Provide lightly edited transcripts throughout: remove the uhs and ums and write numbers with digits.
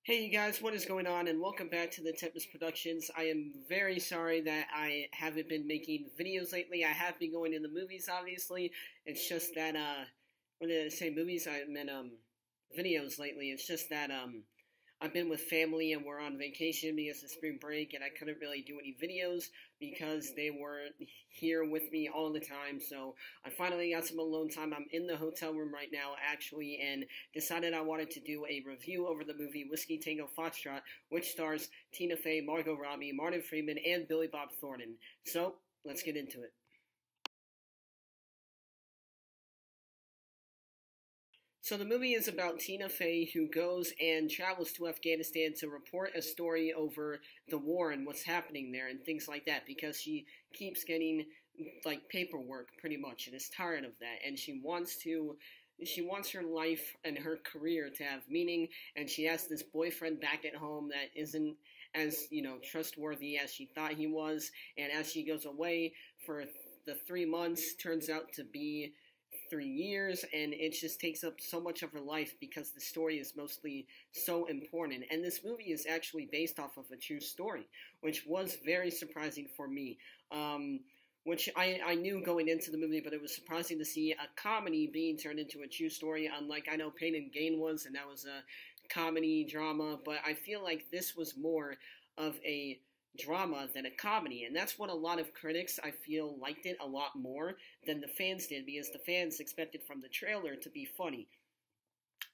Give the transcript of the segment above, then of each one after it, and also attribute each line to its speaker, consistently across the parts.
Speaker 1: Hey you guys, what is going on? And welcome back to the Tempest Productions. I am very sorry that I haven't been making videos lately. I have been going to the movies, obviously. It's just that, when did I say movies? I meant, videos lately. It's just that, I've been with family and we're on vacation because of spring break, and I couldn't really do any videos because they weren't here with me all the time. So I finally got some alone time. I'm in the hotel room right now, actually, and decided I wanted to do a review over the movie Whiskey Tango Foxtrot, which stars Tina Fey, Margot Robbie, Martin Freeman, and Billy Bob Thornton. So let's get into it. So the movie is about Tina Fey, who goes and travels to Afghanistan to report a story over the war and what's happening there and things like that, because she keeps getting like paperwork pretty much and is tired of that, and she wants her life and her career to have meaning, and she has this boyfriend back at home that isn't as, trustworthy as she thought he was, and as she goes away for the 3 months, turns out to be 3 years, and it just takes up so much of her life because the story is mostly so important. And this movie is actually based off of a true story, which was very surprising for me. Which I knew going into the movie, but it was surprising to see a comedy being turned into a true story, unlike I know Pain and Gain was, and that was a comedy drama, but I feel like this was more of a drama than a comedy, and that's what a lot of critics, I feel, liked it a lot more than the fans did, because the fans expected from the trailer to be funny.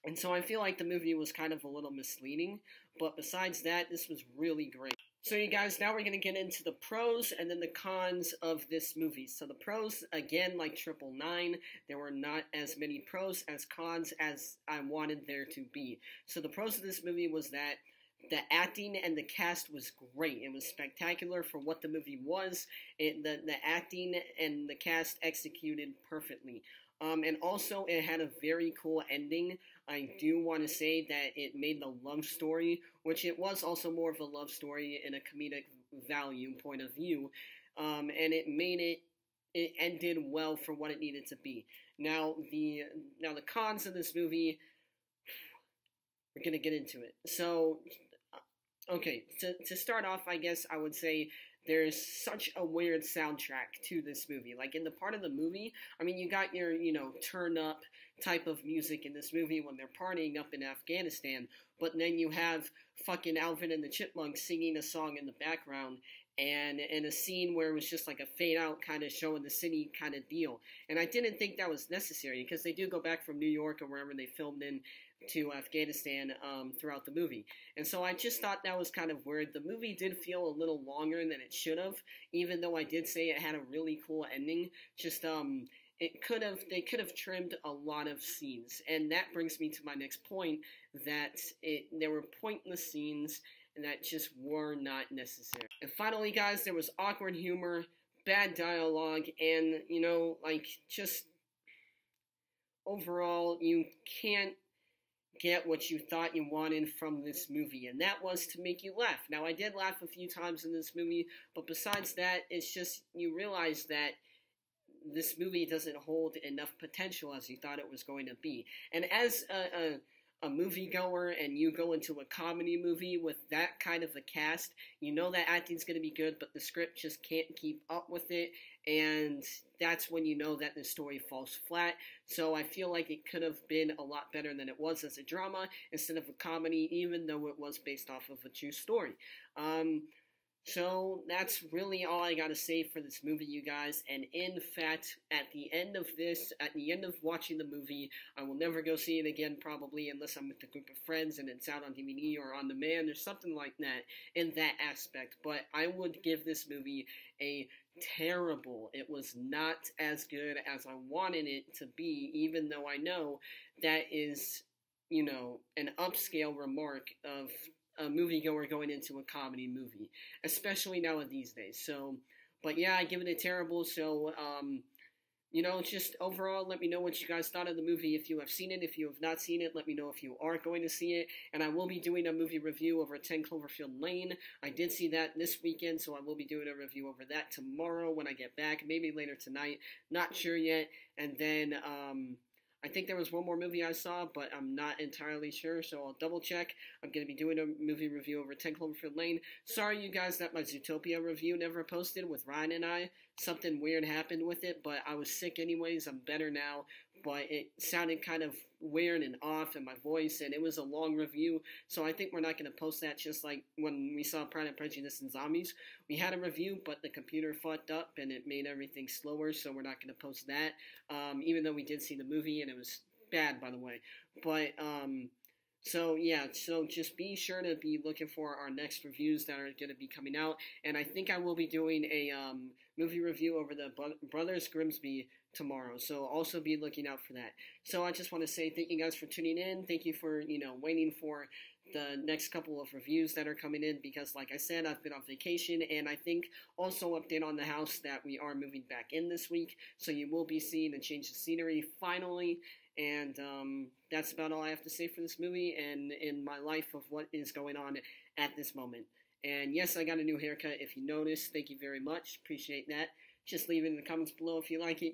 Speaker 1: And so I feel like the movie was kind of a little misleading, but besides that, this was really great. So you guys, now we're going to get into the pros and then the cons of this movie. So the pros, again, like Triple Nine, there were not as many pros as cons as I wanted there to be. So the pros of this movie was that the acting and the cast was great. It was spectacular for what the movie was. The acting and the cast executed perfectly. And also, it had a very cool ending. I do want to say that it made the love story, which it was also more of a love story in a comedic value point of view, and it ended well for what it needed to be. Now the cons of this movie, we're gonna get into it. So, okay, to start off, I guess I would say there's such a weird soundtrack to this movie. Like, in the part of the movie, I mean, you got your, turn up type of music in this movie when they're partying up in Afghanistan, but then you have fucking Alvin and the Chipmunks singing a song in the background, and in a scene where it was just like a fade out kind of showing the city kind of deal. And I didn't think that was necessary, because they do go back from New York or wherever they filmed in to Afghanistan throughout the movie. And so I just thought that was kind of weird. The movie did feel a little longer than it should have, even though I did say it had a really cool ending. Just they could have trimmed a lot of scenes. And that brings me to my next point, that there were pointless scenes and that just were not necessary. And finally, guys, there was awkward humor, bad dialogue, and, just overall, you can't get what you thought you wanted from this movie, and that was to make you laugh. Now, I did laugh a few times in this movie, but besides that, it's just, you realize that this movie doesn't hold enough potential as you thought it was going to be. And as a moviegoer, and you go into a comedy movie with that kind of a cast, you know that acting's going to be good, but the script just can't keep up with it, and that's when you know that the story falls flat. So I feel like it could have been a lot better than it was as a drama instead of a comedy, even though it was based off of a true story. So that's really all I gotta say for this movie, you guys. And in fact, at the end of watching the movie, I will never go see it again, probably, unless I'm with a group of friends and it's out on DVD or on demand or something like that in that aspect. But I would give this movie a terrible. It was not as good as I wanted it to be, even though I know that is, an upscale remark of a moviegoer going into a comedy movie, especially now these days. So, but yeah, I give it a terrible. So, just overall, let me know what you guys thought of the movie. If you have seen it, if you have not seen it, let me know if you are going to see it. And I will be doing a movie review over 10 Cloverfield Lane. I did see that this weekend, so I will be doing a review over that tomorrow when I get back, maybe later tonight. Not sure yet. And then, I think there was one more movie I saw, but I'm not entirely sure, so I'll double check. I'm going to be doing a movie review over 10 Cloverfield Lane. Sorry, you guys, that my Zootopia review never posted with Ryan and I. Something weird happened with it, but I was sick anyways. I'm better now, but it sounded kind of weird and off in my voice, and it was a long review, so I think we're not going to post that just like when we saw Pride and Prejudice and Zombies. We had a review, but the computer fucked up, and it made everything slower, so we're not going to post that, even though we did see the movie, and it was bad, by the way. But, so yeah, so just be sure to be looking for our next reviews that are going to be coming out, and I think I will be doing a movie review over the Brothers Grimsby tomorrow, so also be looking out for that. So I just want to say thank you guys for tuning in. Thank you for, waiting for the next couple of reviews that are coming in, because like I said, I've been on vacation, and I think also update on the house that we are moving back in this week, so you will be seeing a change of scenery finally. And that's about all I have to say for this movie and in my life of what is going on at this moment. And yes, I got a new haircut. If you noticed, thank you very much. Appreciate that. Just leave it in the comments below if you like it,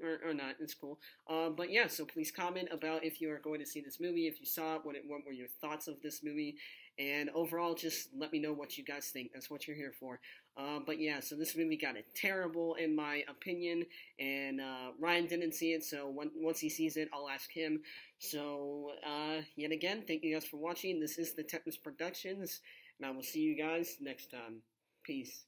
Speaker 1: or not. It's cool. But yeah, so please comment about if you are going to see this movie, if you saw it, what were your thoughts of this movie, and overall, just let me know what you guys think. That's what you're here for. But yeah, so this movie got it terrible in my opinion, and Ryan didn't see it, so once he sees it, I'll ask him. So, yet again, thank you guys for watching. This is the Technos Productions, and I will see you guys next time. Peace.